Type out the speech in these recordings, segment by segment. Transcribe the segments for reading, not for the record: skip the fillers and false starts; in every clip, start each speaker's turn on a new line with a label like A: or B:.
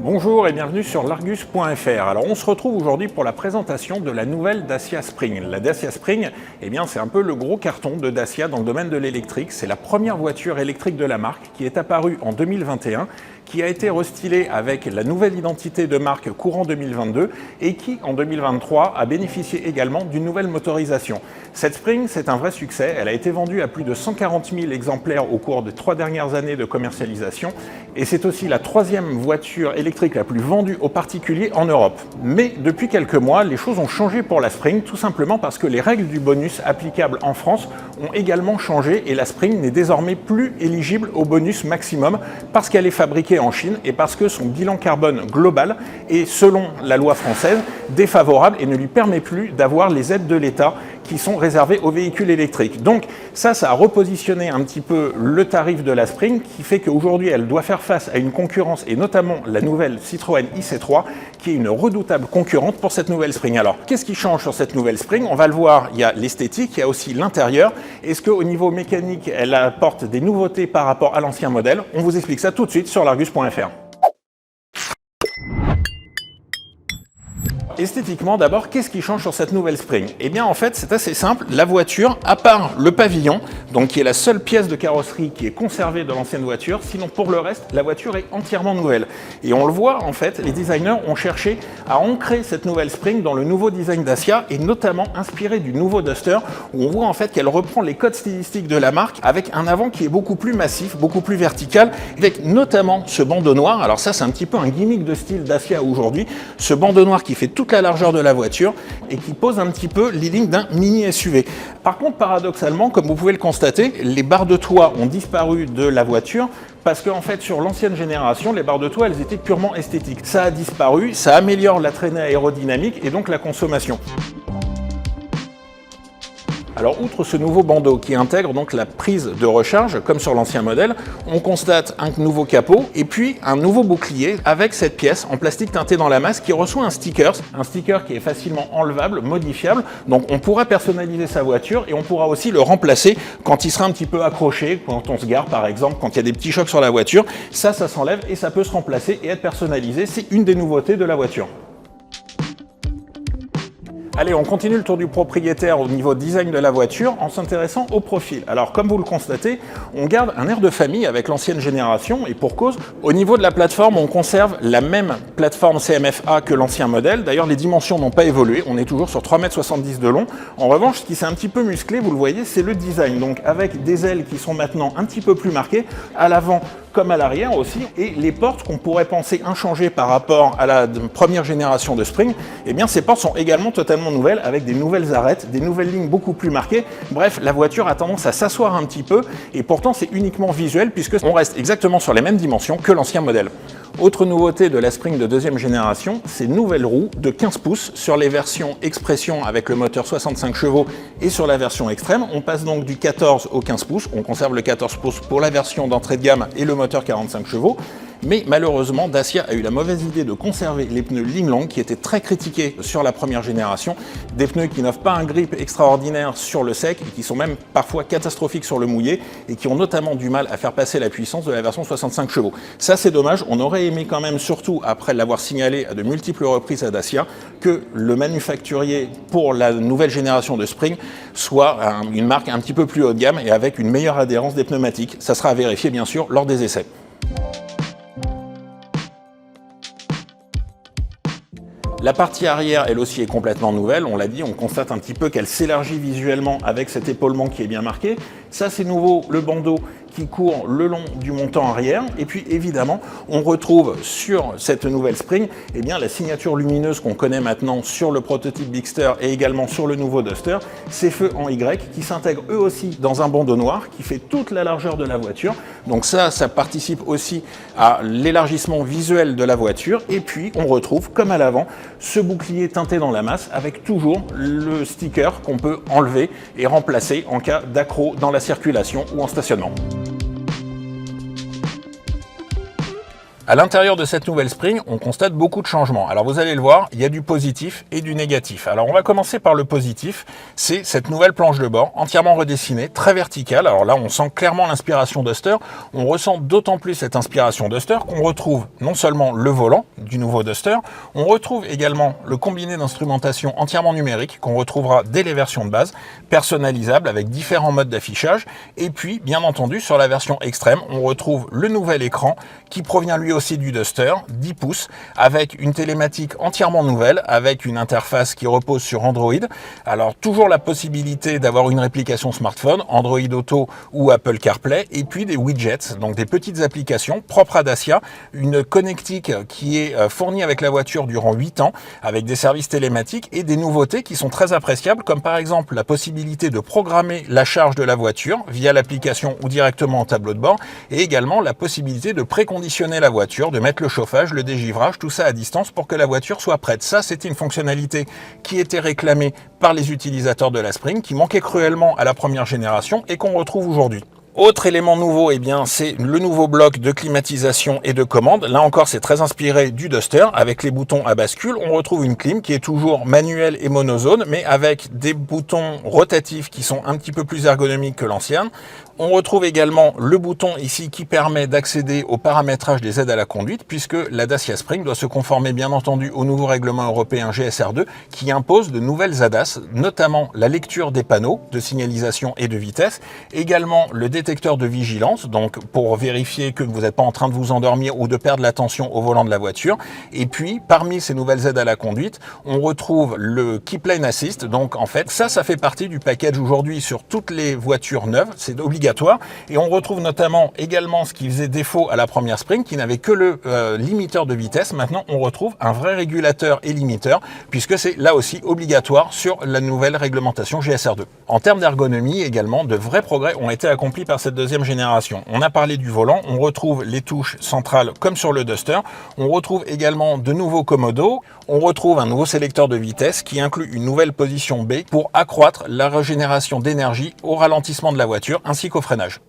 A: Bonjour et bienvenue sur l'Argus.fr. Alors on se retrouve aujourd'hui pour la présentation de la nouvelle Dacia Spring. La Dacia Spring, c'est un peu le gros carton de Dacia dans le domaine de l'électrique. C'est la première voiture électrique de la marque qui est apparue en 2021, qui a été restylée avec la nouvelle identité de marque courant 2022 et qui, en 2023, a bénéficié également d'une nouvelle motorisation. Cette Spring, c'est un vrai succès. Elle a été vendue à plus de 140 000 exemplaires au cours des 3 dernières années de commercialisation et c'est aussi la 3e voiture électrique la plus vendue aux particuliers en Europe. Mais depuis quelques mois, les choses ont changé pour la Spring, tout simplement parce que les règles du bonus applicables en France ont également changé et la Spring n'est désormais plus éligible au bonus maximum parce qu'elle est fabriquée en Chine et parce que son bilan carbone global est, selon la loi française, défavorable et ne lui permet plus d'avoir les aides de l'État qui sont réservées aux véhicules électriques. Donc ça a repositionné un petit peu le tarif de la Spring qui fait qu'aujourd'hui elle doit faire face à une concurrence et notamment la nouvelle Citroën IC3 qui est une redoutable concurrente pour cette nouvelle Spring. Alors qu'est-ce qui change sur cette nouvelle Spring? On va le voir, il y a l'esthétique, il y a aussi l'intérieur. Est-ce qu'au niveau mécanique elle apporte des nouveautés par rapport à l'ancien modèle? On vous explique ça tout de suite sur l'Argus.fr. Esthétiquement, d'abord, qu'est-ce qui change sur cette nouvelle Spring? En fait, c'est assez simple. La voiture, à part le pavillon, donc qui est la seule pièce de carrosserie qui est conservée de l'ancienne voiture, sinon pour le reste, la voiture est entièrement nouvelle. Et on le voit, en fait, les designers ont cherché à ancrer cette nouvelle Spring dans le nouveau design Dacia et notamment inspiré du nouveau Duster, où on voit en fait qu'elle reprend les codes stylistiques de la marque avec un avant qui est beaucoup plus massif, beaucoup plus vertical, avec notamment ce bandeau noir. Alors ça, c'est un petit peu un gimmick de style Dacia aujourd'hui. Ce bandeau noir qui fait toute la largeur de la voiture et qui pose un petit peu les lignes d'un mini SUV. Par contre, paradoxalement, comme vous pouvez le constater, les barres de toit ont disparu de la voiture parce qu'en fait, sur l'ancienne génération, les barres de toit, elles étaient purement esthétiques. Ça a disparu, ça améliore la traînée aérodynamique et donc la consommation. Alors, outre ce nouveau bandeau qui intègre donc la prise de recharge, comme sur l'ancien modèle, on constate un nouveau capot et puis un nouveau bouclier avec cette pièce en plastique teinté dans la masse qui reçoit un sticker qui est facilement enlevable, modifiable. Donc, on pourra personnaliser sa voiture et on pourra aussi le remplacer quand il sera un petit peu accroché, quand on se gare par exemple, quand il y a des petits chocs sur la voiture. Ça s'enlève et ça peut se remplacer et être personnalisé. C'est une des nouveautés de la voiture. Allez, on continue le tour du propriétaire au niveau design de la voiture en s'intéressant au profil. Alors, comme vous le constatez, on garde un air de famille avec l'ancienne génération et pour cause, au niveau de la plateforme, on conserve la même plateforme CMF-A que l'ancien modèle. D'ailleurs, les dimensions n'ont pas évolué. On est toujours sur 3,70 m de long. En revanche, ce qui s'est un petit peu musclé, vous le voyez, c'est le design. Donc, avec des ailes qui sont maintenant un petit peu plus marquées, à l'avant comme à l'arrière aussi, et les portes qu'on pourrait penser inchangées par rapport à la première génération de Spring, ces portes sont également totalement nouvelles, avec des nouvelles arêtes, des nouvelles lignes beaucoup plus marquées. Bref, la voiture a tendance à s'asseoir un petit peu, et pourtant c'est uniquement visuel, puisque on reste exactement sur les mêmes dimensions que l'ancien modèle. Autre nouveauté de la Spring de 2e génération, ces nouvelles roues de 15 pouces sur les versions Expression avec le moteur 65 chevaux et sur la version Extrême. On passe donc du 14 au 15 pouces. On conserve le 14 pouces pour la version d'entrée de gamme et le moteur 45 chevaux. Mais malheureusement, Dacia a eu la mauvaise idée de conserver les pneus ligne longue qui étaient très critiqués sur la première génération. Des pneus qui n'offrent pas un grip extraordinaire sur le sec et qui sont même parfois catastrophiques sur le mouillé et qui ont notamment du mal à faire passer la puissance de la version 65 chevaux. Ça, c'est dommage. On aurait aimé quand même, surtout après l'avoir signalé à de multiples reprises à Dacia, que le manufacturier pour la nouvelle génération de Spring soit une marque un petit peu plus haut de gamme et avec une meilleure adhérence des pneumatiques. Ça sera à vérifier bien sûr lors des essais. La partie arrière, elle aussi, est complètement nouvelle. On l'a dit, on constate un petit peu qu'elle s'élargit visuellement avec cet épaulement qui est bien marqué. Ça, c'est nouveau, le bandeau qui court le long du montant arrière. Et puis, évidemment, on retrouve sur cette nouvelle Spring la signature lumineuse qu'on connaît maintenant sur le prototype Bigster et également sur le nouveau Duster. Ces feux en Y qui s'intègrent eux aussi dans un bandeau noir qui fait toute la largeur de la voiture. Donc ça participe aussi à l'élargissement visuel de la voiture. Et puis, on retrouve, comme à l'avant, ce bouclier teinté dans la masse avec toujours le sticker qu'on peut enlever et remplacer en cas d'accroc dans la circulation ou en stationnement. À l'intérieur de cette nouvelle Spring, on constate beaucoup de changements. Alors vous allez le voir, il y a du positif et du négatif. Alors on va commencer par le positif, c'est cette nouvelle planche de bord entièrement redessinée, très verticale. Alors là, on sent clairement l'inspiration Duster. On ressent d'autant plus cette inspiration Duster qu'on retrouve non seulement le volant du nouveau Duster, on retrouve également le combiné d'instrumentation entièrement numérique qu'on retrouvera dès les versions de base, personnalisable avec différents modes d'affichage. Et puis, bien entendu, sur la version extrême, on retrouve le nouvel écran qui provient lui aussi du Duster, 10 pouces, avec une télématique entièrement nouvelle, avec une interface qui repose sur Android. Alors, toujours la possibilité d'avoir une réplication smartphone, Android Auto ou Apple CarPlay, et puis des widgets, donc des petites applications propres à Dacia, une connectique qui est fournie avec la voiture durant 8 ans, avec des services télématiques et des nouveautés qui sont très appréciables, comme par exemple la possibilité de programmer la charge de la voiture via l'application ou directement au tableau de bord, et également la possibilité de préconditionner la voiture, de mettre le chauffage, le dégivrage, tout ça à distance pour que la voiture soit prête. Ça, c'était une fonctionnalité qui était réclamée par les utilisateurs de la Spring, qui manquait cruellement à la première génération et qu'on retrouve aujourd'hui. Autre élément nouveau, eh bien, c'est le nouveau bloc de climatisation et de commande. Là encore, c'est très inspiré du Duster. Avec les boutons à bascule, on retrouve une clim qui est toujours manuelle et monozone, mais avec des boutons rotatifs qui sont un petit peu plus ergonomiques que l'ancienne. On retrouve également le bouton ici qui permet d'accéder au paramétrage des aides à la conduite, puisque la Dacia Spring doit se conformer bien entendu au nouveau règlement européen GSR2 qui impose de nouvelles ADAS, notamment la lecture des panneaux de signalisation et de vitesse, également le détecteur de vigilance, donc pour vérifier que vous n'êtes pas en train de vous endormir ou de perdre l'attention au volant de la voiture. Et puis, parmi ces nouvelles aides à la conduite, on retrouve le Keep Lane Assist. Donc en fait, ça fait partie du package aujourd'hui sur toutes les voitures neuves, c'est obligatoire. Et on retrouve notamment également ce qui faisait défaut à la première Spring, qui n'avait que le limiteur de vitesse. Maintenant, on retrouve un vrai régulateur et limiteur, puisque c'est là aussi obligatoire sur la nouvelle réglementation GSR2. En termes d'ergonomie également, de vrais progrès ont été accomplis par cette deuxième génération. On a parlé du volant, on retrouve les touches centrales comme sur le Duster. On retrouve également de nouveaux commodos. On retrouve un nouveau sélecteur de vitesse qui inclut une nouvelle position B pour accroître la régénération d'énergie au ralentissement de la voiture ainsi qu'au freinage.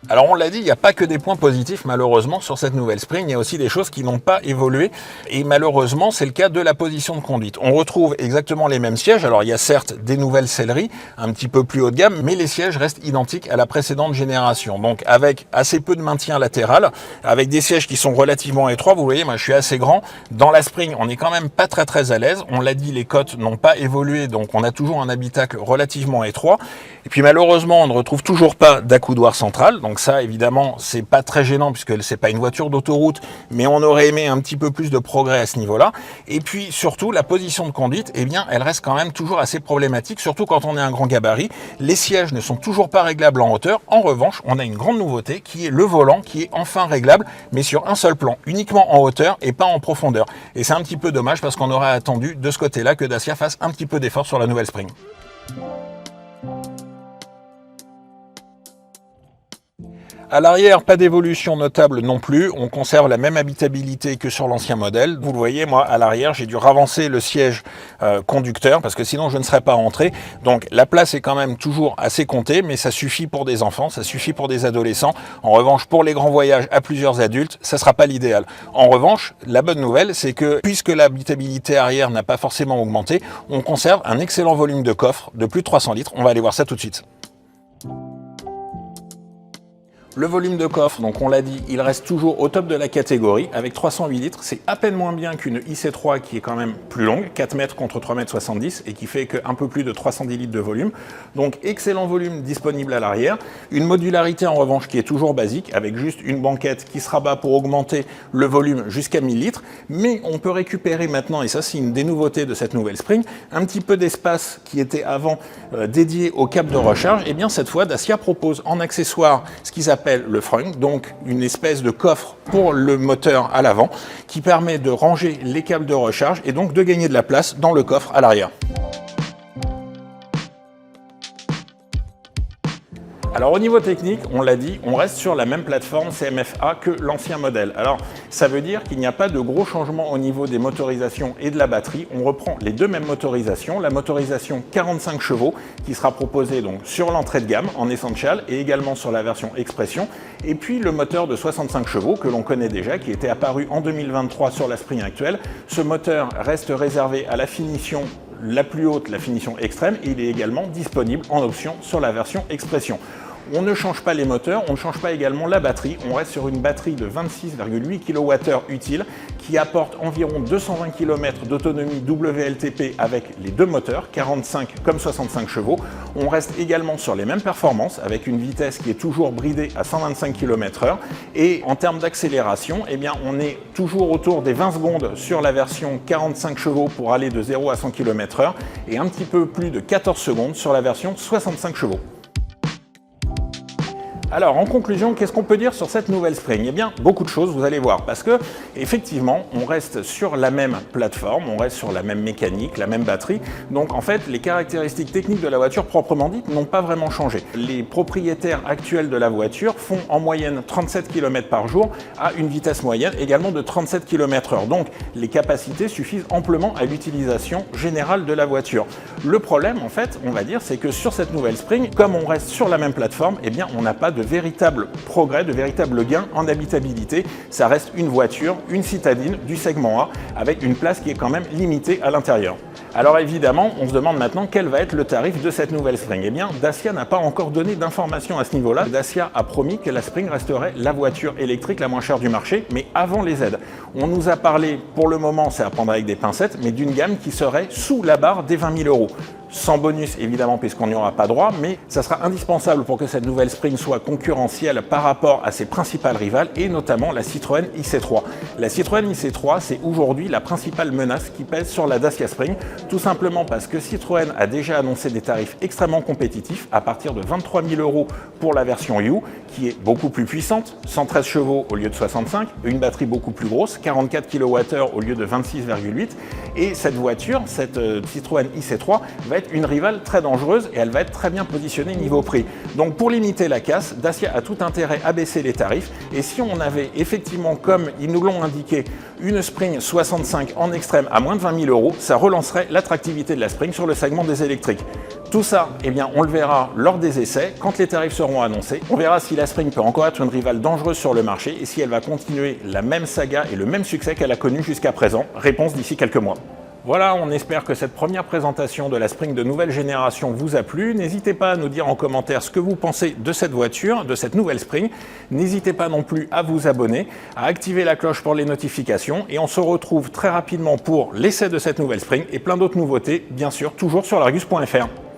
A: Alors on l'a dit, il n'y a pas que des points positifs malheureusement sur cette nouvelle Spring, il y a aussi des choses qui n'ont pas évolué et malheureusement c'est le cas de la position de conduite. On retrouve exactement les mêmes sièges, alors il y a certes des nouvelles selleries un petit peu plus haut de gamme, mais les sièges restent identiques à la précédente génération. Donc avec assez peu de maintien latéral, avec des sièges qui sont relativement étroits, vous voyez moi je suis assez grand, dans la Spring on n'est quand même pas très à l'aise, on l'a dit les côtes n'ont pas évolué donc on a toujours un habitacle relativement étroit et puis malheureusement on ne retrouve toujours pas d'accoudoir central. Donc ça, évidemment, c'est pas très gênant puisque c'est pas une voiture d'autoroute, mais on aurait aimé un petit peu plus de progrès à ce niveau-là. Et puis surtout, la position de conduite, eh bien, elle reste quand même toujours assez problématique, surtout quand on est un grand gabarit. Les sièges ne sont toujours pas réglables en hauteur. En revanche, on a une grande nouveauté qui est le volant qui est enfin réglable, mais sur un seul plan, uniquement en hauteur et pas en profondeur. Et c'est un petit peu dommage parce qu'on aurait attendu de ce côté-là que Dacia fasse un petit peu d'effort sur la nouvelle Spring. À l'arrière, pas d'évolution notable non plus. On conserve la même habitabilité que sur l'ancien modèle. Vous le voyez, moi, à l'arrière, j'ai dû ravancer le siège conducteur parce que sinon, je ne serais pas rentré. Donc, la place est quand même toujours assez comptée, mais ça suffit pour des enfants, ça suffit pour des adolescents. En revanche, pour les grands voyages à plusieurs adultes, ça ne sera pas l'idéal. En revanche, la bonne nouvelle, c'est que puisque l'habitabilité arrière n'a pas forcément augmenté, on conserve un excellent volume de coffre de plus de 300 litres. On va aller voir ça tout de suite. Le volume de coffre, donc on l'a dit, il reste toujours au top de la catégorie avec 308 litres. C'est à peine moins bien qu'une IC3 qui est quand même plus longue, 4 mètres contre 3 mètres 70 et qui fait qu'un peu plus de 310 litres de volume. Donc excellent volume disponible à l'arrière. Une modularité en revanche qui est toujours basique avec juste une banquette qui se rabat pour augmenter le volume jusqu'à 1000 litres. Mais on peut récupérer maintenant, et ça c'est une des nouveautés de cette nouvelle Spring, un petit peu d'espace qui était avant dédié au câble de recharge. Et bien cette fois, Dacia propose en accessoire ce qu'ils appellent le frunk, donc une espèce de coffre pour le moteur à l'avant qui permet de ranger les câbles de recharge et donc de gagner de la place dans le coffre à l'arrière. Alors au niveau technique, on l'a dit, on reste sur la même plateforme CMF-A que l'ancien modèle. Alors ça veut dire qu'il n'y a pas de gros changements au niveau des motorisations et de la batterie. On reprend les deux mêmes motorisations, la motorisation 45 chevaux qui sera proposée donc sur l'entrée de gamme en Essential et également sur la version Expression, et puis le moteur de 65 chevaux que l'on connaît déjà, qui était apparu en 2023 sur la Spring actuelle. Ce moteur reste réservé à la finition la plus haute, la finition extrême, et il est également disponible en option sur la version Expression. On ne change pas les moteurs, on ne change pas également la batterie. On reste sur une batterie de 26,8 kWh utile qui apporte environ 220 km d'autonomie WLTP avec les deux moteurs, 45 comme 65 chevaux. On reste également sur les mêmes performances avec une vitesse qui est toujours bridée à 125 km/h. Et en termes d'accélération, eh bien, on est toujours autour des 20 secondes sur la version 45 chevaux pour aller de 0 à 100 km/h et un petit peu plus de 14 secondes sur la version 65 chevaux. Alors, en conclusion, qu'est-ce qu'on peut dire sur cette nouvelle Spring? Eh bien, beaucoup de choses, vous allez voir, parce que, effectivement, on reste sur la même plateforme, on reste sur la même mécanique, la même batterie. Donc, en fait, les caractéristiques techniques de la voiture proprement dites n'ont pas vraiment changé. Les propriétaires actuels de la voiture font en moyenne 37 km par jour à une vitesse moyenne également de 37 km/h. Donc, les capacités suffisent amplement à l'utilisation générale de la voiture. Le problème, en fait, on va dire, c'est que sur cette nouvelle Spring, comme on reste sur la même plateforme, eh bien, on n'a pas de véritable progrès, de véritable gain en habitabilité. Ça reste une voiture, une citadine du segment A, avec une place qui est quand même limitée à l'intérieur. Alors évidemment, on se demande maintenant quel va être le tarif de cette nouvelle Spring. Eh bien, Dacia n'a pas encore donné d'informations à ce niveau-là. Dacia a promis que la Spring resterait la voiture électrique la moins chère du marché, mais avant les aides. On nous a parlé, pour le moment, c'est à prendre avec des pincettes, mais d'une gamme qui serait sous la barre des 20 000 €. Sans bonus évidemment puisqu'on n'y aura pas droit, mais ça sera indispensable pour que cette nouvelle Spring soit concurrentielle par rapport à ses principales rivales et notamment la Citroën IC3. La Citroën IC3, c'est aujourd'hui la principale menace qui pèse sur la Dacia Spring, tout simplement parce que Citroën a déjà annoncé des tarifs extrêmement compétitifs à partir de 23 000 € pour la version U, qui est beaucoup plus puissante, 113 chevaux au lieu de 65, une batterie beaucoup plus grosse, 44 kWh au lieu de 26,8, et cette voiture, cette Citroën IC3, va être une rivale très dangereuse et elle va être très bien positionnée niveau prix. Donc pour limiter la casse, Dacia a tout intérêt à baisser les tarifs, et si on avait effectivement, comme ils nous l'ont indiqué, une Spring 65 en extrême à moins de 20 000 €, ça relancerait l'attractivité de la Spring sur le segment des électriques. Tout ça, eh bien, on le verra lors des essais, quand les tarifs seront annoncés. On verra si la Spring peut encore être une rivale dangereuse sur le marché et si elle va continuer la même saga et le même succès qu'elle a connu jusqu'à présent. Réponse d'ici quelques mois. Voilà, on espère que cette première présentation de la Spring de nouvelle génération vous a plu. N'hésitez pas à nous dire en commentaire ce que vous pensez de cette voiture, de cette nouvelle Spring. N'hésitez pas non plus à vous abonner, à activer la cloche pour les notifications, et on se retrouve très rapidement pour l'essai de cette nouvelle Spring et plein d'autres nouveautés, bien sûr, toujours sur l'Argus.fr.